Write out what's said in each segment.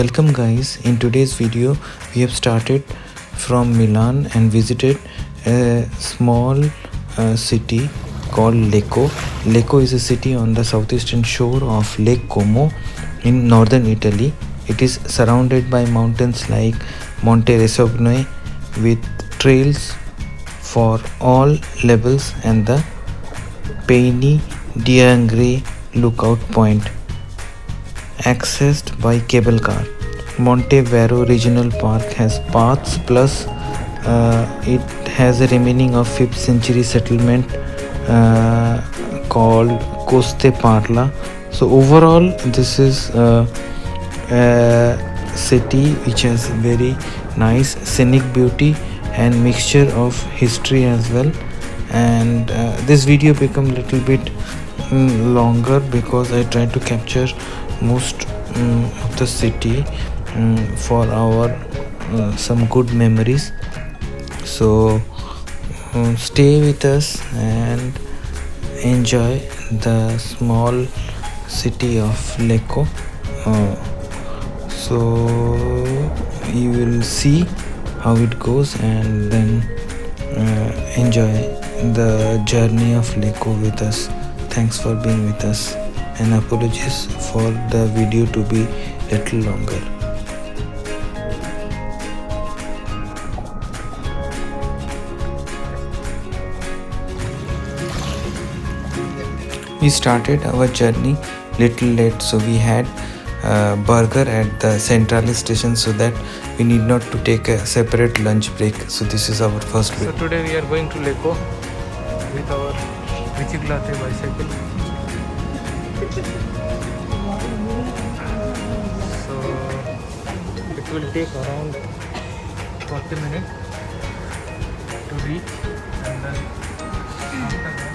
Welcome guys, in today's video we have started from Milan and visited a small city called Lecco. Lecco is a city on the southeastern shore of Lake Como in northern Italy. It is surrounded by mountains like Monte Rossogno with trails for all levels and the Paini d'Angre lookout point accessed by cable car. Monte Vero Regional Park has paths plus it has a remaining of 5th century settlement called Coste Parla. So overall this is a city which has very nice scenic beauty and mixture of history as well, and this video become little bit longer because I tried to capture most of the city for our some good memories. So stay with us and enjoy the small city of Lecco. So you will see how it goes and then enjoy the journey of Lecco with us. Thanks for being with us and apologies for the video to be little longer. We started our journey little late, so we had burger at the Centrale station so that we need not to take a separate lunch break. So this is our first break. So today we are going to Lecco with our Biciclette bicycle. So it will take around 40 minutes to reach, and then after that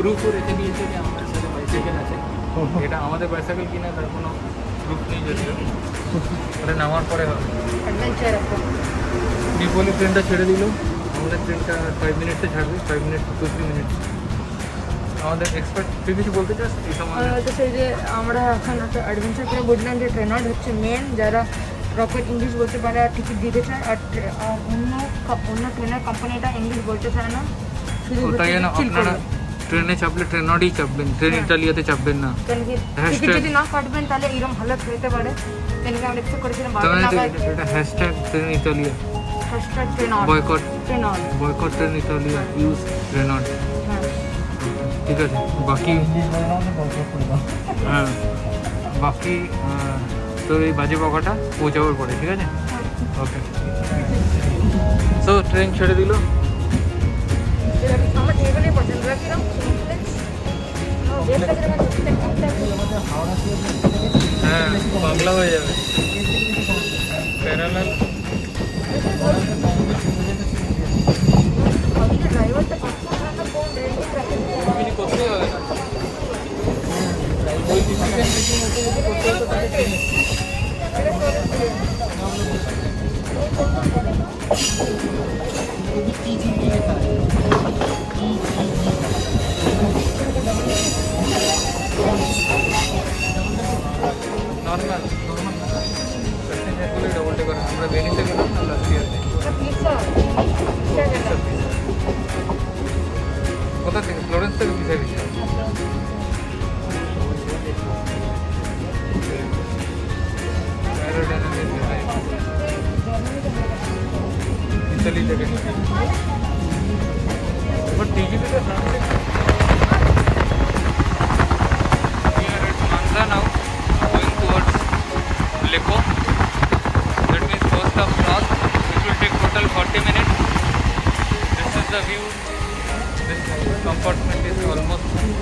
proof রেখে দিয়েছে যে আমার সাথে bicycle আছে। এটা আমাদের bicycle কিনা তার কোনো প্রুফ নেই, যদিও ওটা নামার পরে হবে। বিপলি ট্রেনটা ছেড়ে দিল, আমাদের ট্রেনটা 5 মিনিটে ছাড়বে, 5 মিনিট টু 3 মিনিট। আমাদের এক্সপার্ট তুই কিছু বলতে চাস এই সময়? তো সেই যে আমরা এখন একটা অ্যাডভেঞ্চার করে বুঝলাম যে ট্রেনার হচ্ছে মেন, যারা প্রপার ইংলিশ বলতে পারে আর টিকিট দিতে চায়, আর অন্য ট্রেনের কোম্পানিটা ইংলিশ বলতে চায় না, শুধু তাই না আপনারা ট্রেনে চাপলে ট্রেনডই চাপবেন, ট্রেন ইটালিয়াতে চাপবেন না। টিকিট যদি না কাটবেন তাহলে এরকম হালত হতে পারে। তেনেকে আমরা এক্সপেক্ট করেছিলাম এটা hashtag train Italia, hashtag trained, boycott train Italia, use trained. ঠিক আছে, বাকি হ্যাঁ বাকি তোর এই বাজে বকাটা পৌঁছাবার পরে, ঠিক আছে? ওকে, সো ট্রেন ছেড়ে দিল। আমার এগুলোই পছন্দ রাখলাম, হ্যাঁ বাংলা হয়ে যাবে প্যারালাল। ড্রাইভারটা কিছু করতেই হবে না, নর্মাল প্যাসেঞ্জারগুলো ডবল ডে করে। আমরা বেনিতে গেলাম না লাস্ট ইয়ারতে। কোথা থেকে? ফ্লোরেন্স থেকে পিছিয়ে গেছে। ইতালি থেকে বাট টিকিটে Manza now, going towards Lecco. That means first of north. It will take total the view. This compartment is almost free.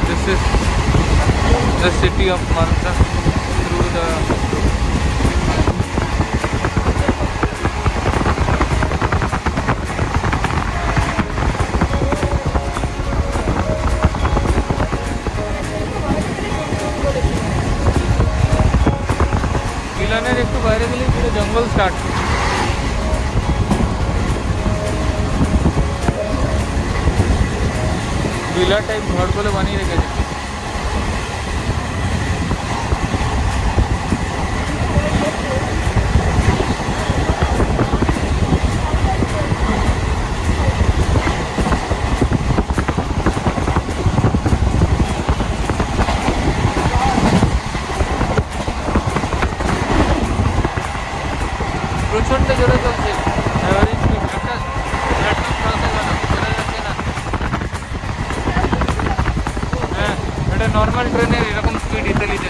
This is the city of Malta through the মিলানের একটু বাইরে গেলে পুরো জঙ্গল start. Villa type ঘরগুলো বানিয়ে রেখেছে। প্রচণ্ড জোরে চলছে এভারেজ স্পিড। একটা প্ল্যাটফর্ম ক্রস হয়ে গেল, বোঝা যাচ্ছে না। হ্যাঁ, এটা নর্মাল ট্রেনের এরকম স্পিড ইতালিতে।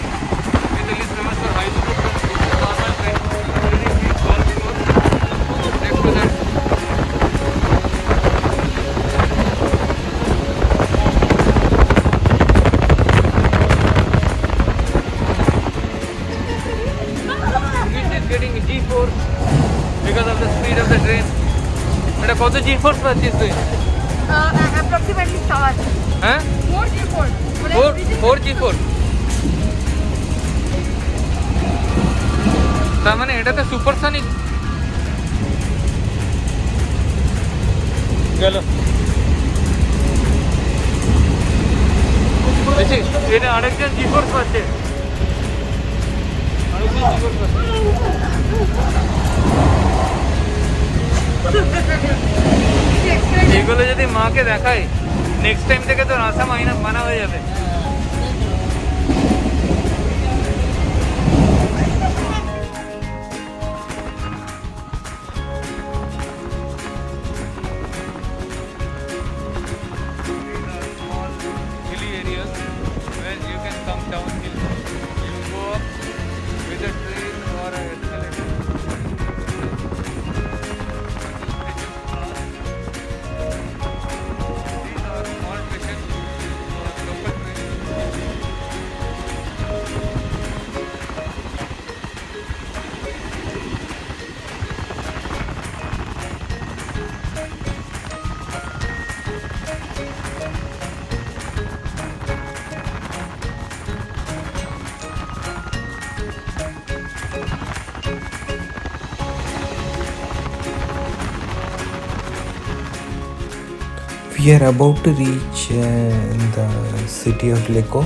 Italy is famous for high speed normal train. Next to that It is getting G-force because of the speed of the train. এটা কত G-force পাচ্ছিস তুই? approximately 7. হ্যাঁ 4 G4. 4 G-force। তার মানে এটা তো সুপারসনিক গেল। দেখছিস এটা আরেকজন G-force পাচ্ছে। এগুলো যদি মাকে দেখাই নেক্সট টাইম থেকে তোর আশা মানা হয়ে যাবে। Small hilly areas where you can come downhill. You go up with a train or a escalator. These are small stations for local trains. We are about to reach the city of Lecco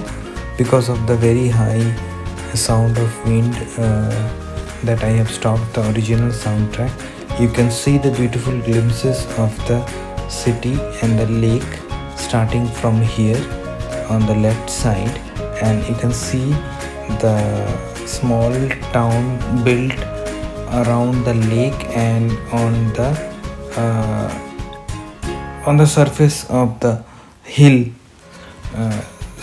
because of the very high sound of wind that I have stopped the original soundtrack. You can see the beautiful glimpses of the city and the lake starting from here on the left side, and you can see the small town built around the lake and on the surface of the hill,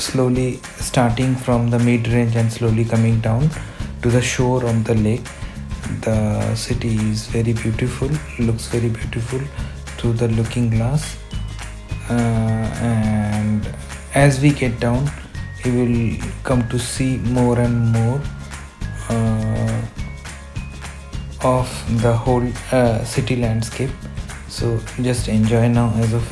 slowly starting from the mid-range and slowly coming down to the shore of the lake. The city is very beautiful, looks very beautiful through the looking glass, and as we get down you will come to see more and more of the whole city landscape. So just enjoy now as of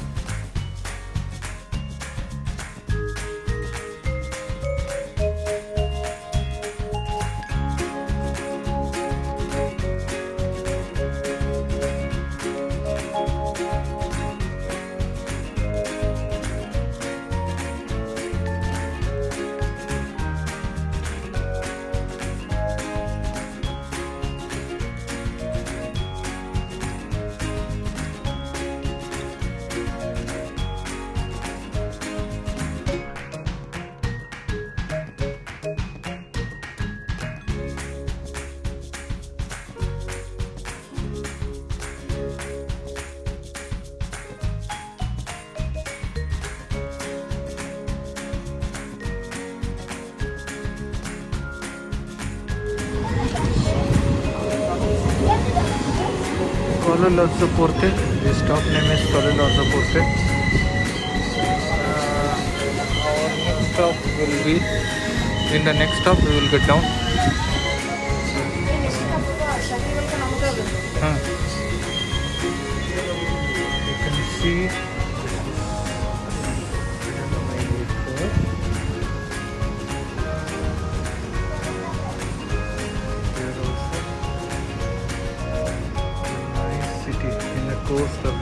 Toril Orzo Porte. The stop name is Toril Orzo Porte. Our next stop will be in the next stop we will get down. You can see. Coast of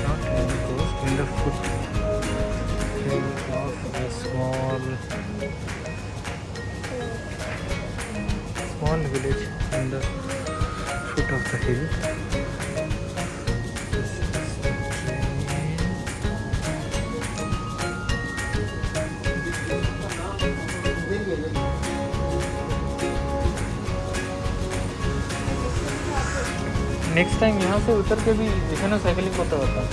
not in the coast, in the foot of a small village in the foot of the hill. This is the train. Next time यहाँ से उतर के भी এখানে cycling করতে পারতাম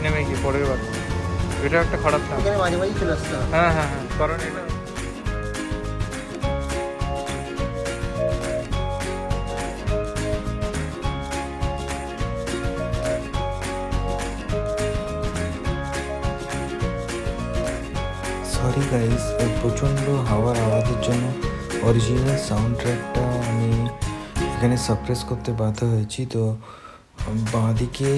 নেমে গিয়ে পরের বার এটা একটা খারাপ না এখানে মাঝে মাঝে চলে আসতে হবে। হ্যাঁ হ্যাঁ হ্যাঁ কারণ এটা সরি গাইস প্রচণ্ড হাওয়ার আওয়াজের জন্য অরিজিনাল সাউন্ড ট্র্যাকটা আমি এখানে সাপ্রেস করতে বাধ্য হয়েছি। তো বাঁদিকে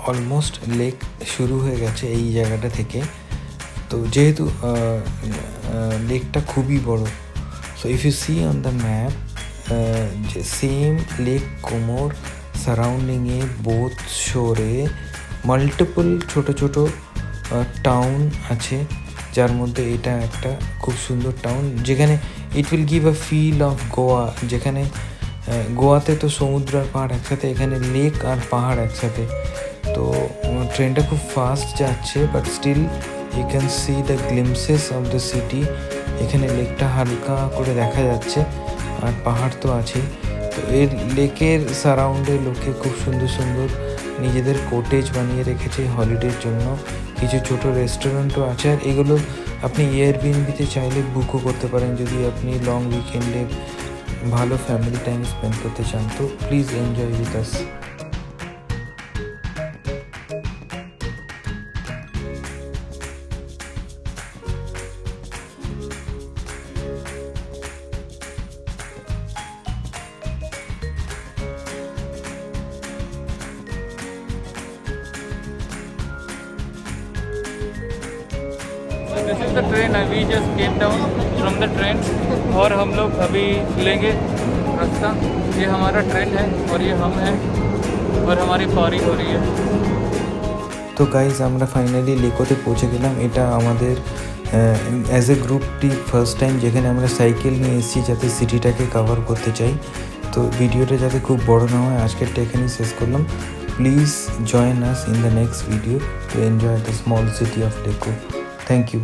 অলমোস্ট লেক শুরু হয়ে গেছে এই জায়গাটা থেকে। তো যেহেতু লেকটা খুবই বড়, so if you see on the map same lake কোমোর সারাউন্ডিংয়ে বোথ শোরে মাল্টিপল ছোটো ছোটো টাউন আছে, যার মধ্যে এটা একটা খুব সুন্দর টাউন যেখানে it will give a feel of Goa. যেখানে গোয়াতে তো সমুদ্র আর পাহাড় একসাথে, এখানে লেক আর পাহাড় একসাথে। তো ট্রেনটা খুব ফাস্ট যাচ্ছে, but still you can see the glimpses of the city. এখানে লেকটা হালকা করে দেখা যাচ্ছে আর পাহাড় তো আছেই। তো এর লেকের সারাউন্ডে লোকে খুব সুন্দর সুন্দর নিজেদের কোটেজ বানিয়ে রেখেছে হলিডের জন্য। কিছু ছোটো রেস্টুরেন্টও আছে, আর এগুলো আপনি এয়ারবিএনবিতে চাইলে বুকও করতে পারেন যদি আপনি লং উইকেন্ডে ভালো ফ্যামিলি টাইম স্পেন্ড করতে চান। তো please enjoy with us. This is the train we just came down from the train और हम लोग अभी लेंगे रास्ता। ये हमारा ट्रेन है और ये हम हैं और हमारी पारी हो रही है। তো গাইজ আমরা ফাইনালি লেকোতে পৌঁছে গেলাম। এটা আমাদের as a group trip first time যেখানে আমরা সাইকেল নিয়ে এসেছি যাতে সিটিটাকে কভার করতে চাই। তো ভিডিওটা যাতে খুব বড় না হয় আজকেরটা এখানেই শেষ করলাম। Please join us in the next video to enjoy the small city of Lecco. Thank you.